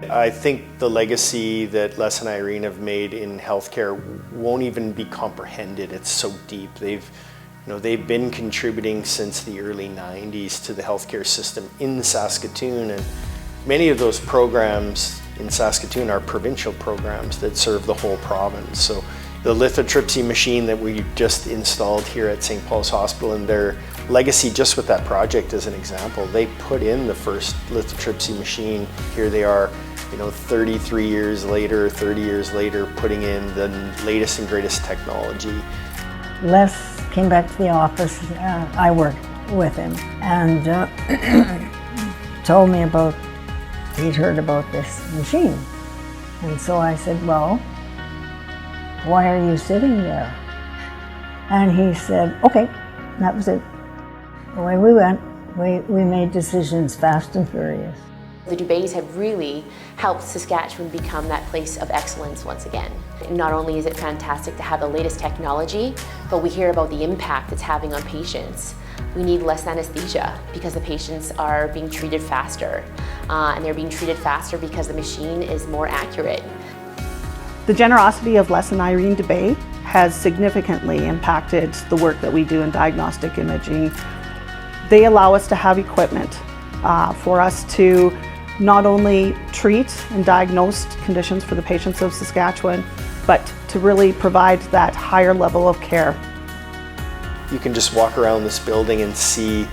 I think the legacy that Les and Irene have made in healthcare won't even be comprehended. It's so deep. They've been contributing since the early 90s to the healthcare system in Saskatoon, and many of those programs in Saskatoon are provincial programs that serve the whole province. So the lithotripsy machine that we just installed here at St. Paul's Hospital, and their legacy just with that project as an example, they put in the first lithotripsy machine. Here they are, 33 years later, 30 years later, putting in the latest and greatest technology. Les came back to the office, I worked with him, and told me he'd heard about this machine. And so I said, well, why are you sitting there? And he said, okay, that was it. Away we went. We made decisions fast and furious. The Dubés have really helped Saskatchewan become that place of excellence once again. Not only is it fantastic to have the latest technology, but we hear about the impact it's having on patients. We need less anesthesia because the patients are being treated faster. And they're being treated faster because the machine is more accurate. The generosity of Les and Irene Dubé has significantly impacted the work that we do in diagnostic imaging. They allow us to have equipment for us to not only treat and diagnose conditions for the patients of Saskatchewan, but to really provide that higher level of care. You can just walk around this building and see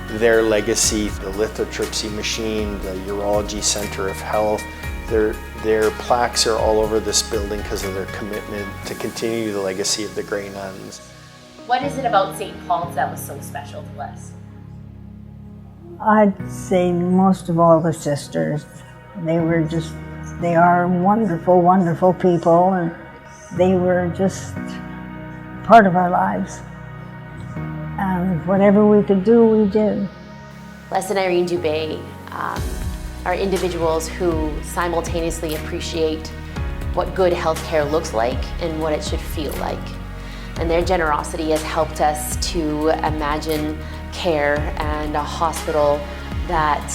their legacy, the lithotripsy machine, the urology center of health. Their plaques are all over this building because of their commitment to continue the legacy of the Grey Nuns. What is it about St. Paul's that was so special to us? I'd say most of all the sisters. They are wonderful, wonderful people, and they were just part of our lives. And whatever we could do, we did. Les and Irene Dubé are individuals who simultaneously appreciate what good healthcare looks like and what it should feel like. And their generosity has helped us to imagine care and a hospital that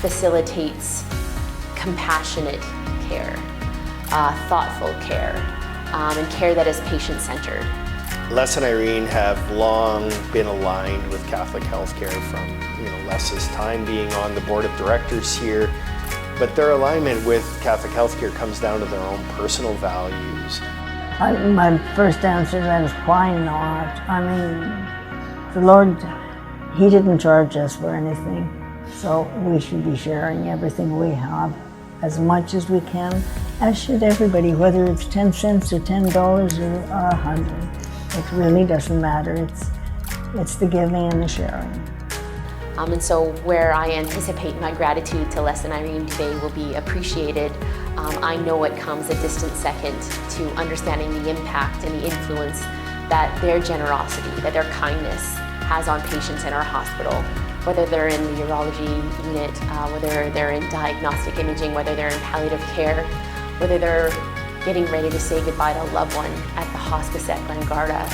facilitates compassionate care, thoughtful care, and care that is patient-centered. Les and Irene have long been aligned with Catholic healthcare from Les's time being on the board of directors here, but their alignment with Catholic healthcare comes down to their own personal values. My first answer to that is, why not? I mean, the Lord, He didn't charge us for anything, so we should be sharing everything we have as much as we can, as should everybody, whether it's 10 cents or $10 or 100. It really doesn't matter. It's the giving and the sharing. And so where I anticipate my gratitude to Les and Irene Dubé will be appreciated, I know it comes a distant second to understanding the impact and the influence that their generosity, that their kindness has on patients in our hospital, whether they're in the urology unit, whether they're in diagnostic imaging, whether they're in palliative care, whether they're getting ready to say goodbye to a loved one at the hospice at Glengarda.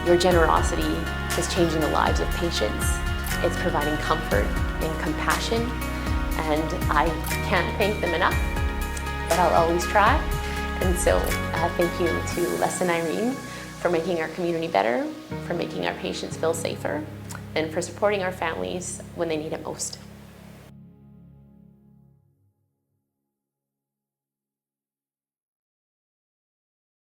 Your generosity is changing the lives of patients. It's providing comfort and compassion, and I can't thank them enough, but I'll always try. And so thank you to Les and Irene for making our community better, for making our patients feel safer, and for supporting our families when they need it most.